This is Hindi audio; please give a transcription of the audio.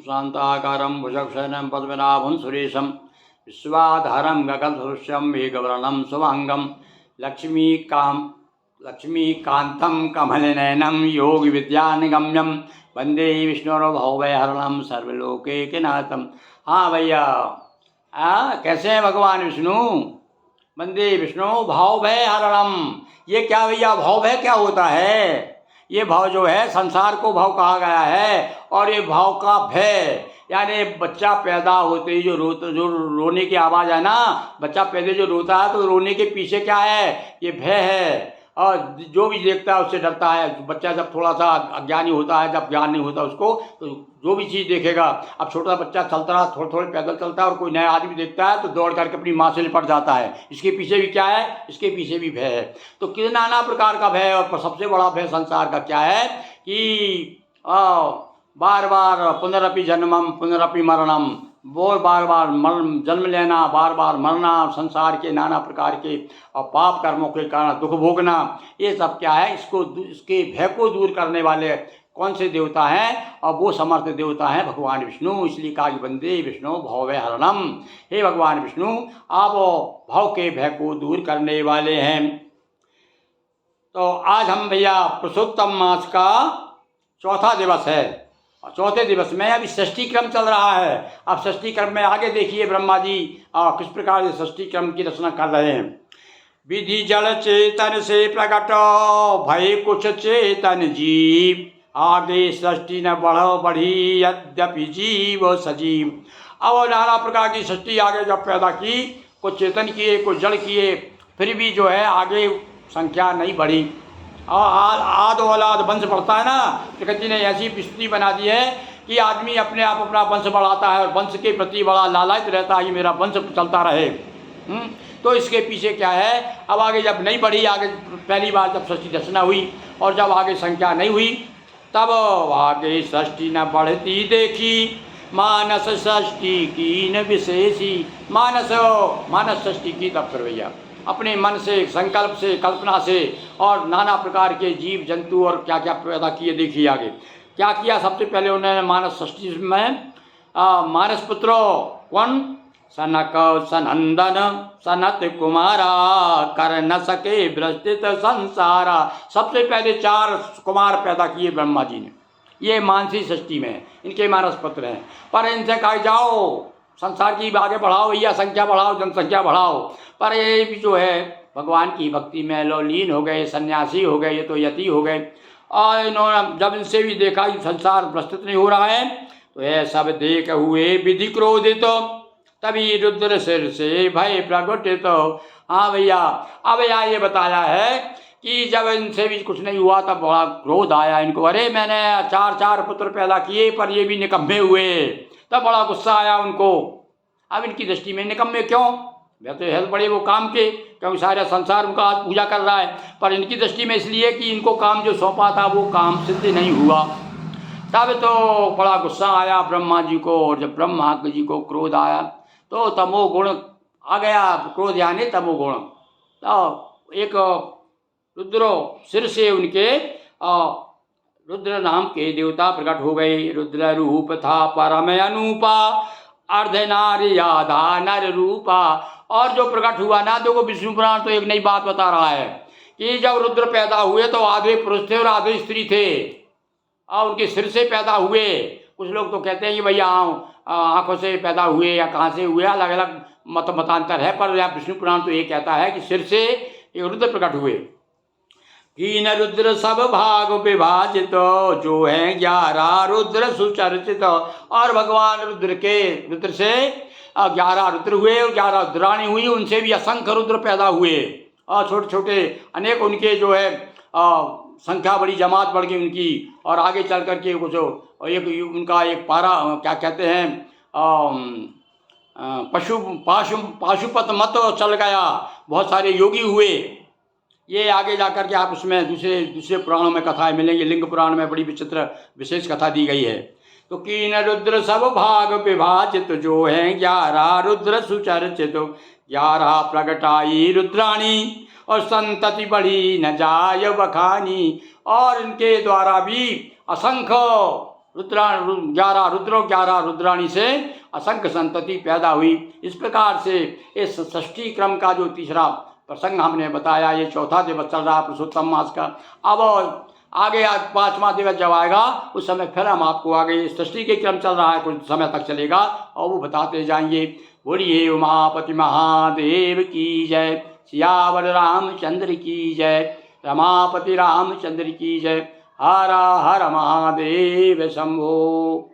शांताकारं भुजगशयनं पद्मनाभं सुरेशं विश्वाधारं गगनसदृशं मेघवर्णं शुभांगं लक्ष्मीकान्तं कमलनयनं योगविद्यानिगम्यं वंदे विष्णुर्भवभयहरणं सर्वलोकैकनाथं। हाँ भैया, कैसे हैं भगवान विष्णु? वंदे विष्णु भाव भय हरणम। ये क्या भैया, भाव भय क्या होता है? ये भाव जो है संसार को भाव कहा गया है, और ये भाव का भय यानी बच्चा पैदा होते ही जो रोने की आवाज़ है ना, बच्चा पैदा जो रोता है तो रोने के पीछे क्या है? ये भय है। और जो भी देखता है उससे डरता है। बच्चा जब थोड़ा सा अज्ञानी होता है, जब ज्ञान नहीं होता उसको, तो जो भी चीज़ देखेगा, अब छोटा बच्चा चलता रहा, थोड़े थोड़े पैदल चलता है और कोई नया आदमी देखता है तो दौड़ करके अपनी माँ से लिपट जाता है। इसके पीछे भी क्या है? इसके पीछे भी भय है। तो किस नाना प्रकार का भय, और सबसे बड़ा भय संसार का क्या है कि बार बार पुनरपि जन्मम पुनरपि मरणम, वो बार बार जन्म लेना, बार बार मरना, संसार के नाना प्रकार के और पाप कर्मों के कारण दुख भोगना, ये सब क्या है? इसके भय को दूर करने वाले कौन से देवता हैं? और वो समर्थ देवता हैं भगवान विष्णु। इसलिए कहा कि वंदे विष्णु भवभय हरणम। हे भगवान विष्णु, आप भव के भय को दूर करने वाले हैं। तो आज हम भैया पुरुषोत्तम मास का चौथा दिवस है, और चौथे दिवस में अभी षष्ठी क्रम चल रहा है। अब षष्ठी क्रम में आगे देखिए ब्रह्मा जी किस प्रकार से षष्ठी क्रम की रचना कर रहे हैं। विधि जल चेतन से प्रकट भय कुछ चेतन जीव, आगे षष्ठी न बढ़ो बढ़ी यद्यपि जीव सजीव। अब नाना प्रकार की षष्ठी आगे जब पैदा की, कुछ चेतन किए कुछ जड़ किए, फिर भी जो है आगे संख्या नहीं बढ़ी। आद औलाद वंश बढ़ता है ना, जगत जी ने ऐसी स्थिति बना दी है कि आदमी अपने आप अपना वंश बढ़ाता है और वंश के प्रति बड़ा लालायित रहता है कि मेरा वंश चलता रहे। तो इसके पीछे क्या है? अब आगे जब नहीं बढ़ी, आगे पहली बार जब षष्ठी रचना हुई और जब आगे संख्या नहीं हुई, तब आगे षष्ठी न बढ़ती देखी, मानस षष्ठी की न विशेषी। मानस षष्ठी की तब कर भैया अपने मन से, संकल्प से, कल्पना से, और नाना प्रकार के जीव जंतु और क्या क्या पैदा किए। देखिए आगे क्या किया। सबसे पहले उन्होंने मानस षष्ठी में मानस पुत्रो कौन? सनक सनंदन सनत कुमारा, कर न सके भ्रष्टित संसारा। सबसे पहले 4 कुमार पैदा किए ब्रह्मा जी ने, ये मानसी षष्ठी में इनके मानस पुत्र हैं। पर इनसे कहा जाओ संसार की आगे बढ़ाओ भैया, संख्या बढ़ाओ, जनसंख्या बढ़ाओ। पर ये भी जो है भगवान की भक्ति में लीन हो गए, सन्यासी हो गए, ये तो यति हो गए। और इन्होंने जब इनसे भी देखा कि संसार प्रस्तुत नहीं हो रहा है, तो ये सब देख हुए विधि क्रोधित, तभी रुद्र सिर से भय प्रगटित। हाँ भैया, अब यहाँ ये बताया है कि जब इनसे भी कुछ नहीं हुआ तब बड़ा क्रोध आया इनको। अरे मैंने 4 पुत्र पैदा किए पर ये भी निकम्मे हुए, तब बड़ा गुस्सा आया उनको। अब इनकी दृष्टि में निकम्मे क्यों? वे तो है बड़े वो काम के, क्योंकि सारा संसार उनका आज पूजा कर रहा है, पर इनकी दृष्टि में इसलिए कि इनको काम जो सौंपा था वो काम सिद्ध नहीं हुआ। तब तो बड़ा गुस्सा आया ब्रह्मा जी को, और जब ब्रह्मा जी को क्रोध आया तो तमोगुण आ गया। क्रोध यानी तमोगुण। तो एक रुद्रो सिर से उनके रुद्र नाम के देवता प्रकट हो गए। रुद्र रूप था परम अनूपा, अर्ध नारी आधा नर रूपा। और जो प्रकट हुआ ना, देखो विष्णु पुराण तो एक नई बात बता रहा है कि जब रुद्र पैदा हुए तो आधे पुरुष थे और आधे स्त्री थे, और उनके सिर से पैदा हुए। कुछ लोग तो कहते हैं कि भैया आंखों से पैदा हुए या कहाँ से हुए, अलग अलग मतांतर है, पर विष्णु पुराण तो ये कहता है कि सिर से एक रुद्र प्रकट हुए। हीन रुद्र सब भाग विभाजित, जो है 11 रुद्र सुचर्चित। और भगवान रुद्र से 11 रुद्र हुए, 11 रुद्राणी हुई, उनसे भी असंख्य रुद्र पैदा हुए, और छोटे छोटे अनेक उनके जो है संख्या बड़ी, जमात बढ़ गई उनकी। और आगे चल करके कुछ उनका एक पारा क्या कहते हैं पाशुपत मत चल गया, बहुत सारे योगी हुए। ये आगे जाकर के आप उसमें दूसरे पुराणों में कथाएं मिलेंगी। लिंग पुराण में बड़ी विचित्र विशेष कथा दी गई है। तो कीन रुद्र सब भाग विभाजित, जो है 11 रुद्र सुचर्चित। 11 प्रगटाई रुद्राणी, और संतति बढ़ी न जाय बखानी। और इनके द्वारा भी असंख्य 11 रुद्रों 11 रुद्राणी से असंख्य संतति पैदा हुई। इस प्रकार से इस षष्ठी क्रम का जो तीसरा प्रसंग हमने बताया, ये चौथा दिवस चल रहा पुरुषोत्तम मास का। अब आगे आज 5वां दिवस जब आएगा उस समय फिर हम आपको आगे षष्ठी के क्रम चल रहा है, कुछ समय तक चलेगा और वो बताते जाएंगे। बोलिए उमापति महादेव की जय, सियावर रामचंद्र की जय, रमापति रामचंद्र की जय। हर हर महादेव शंभो।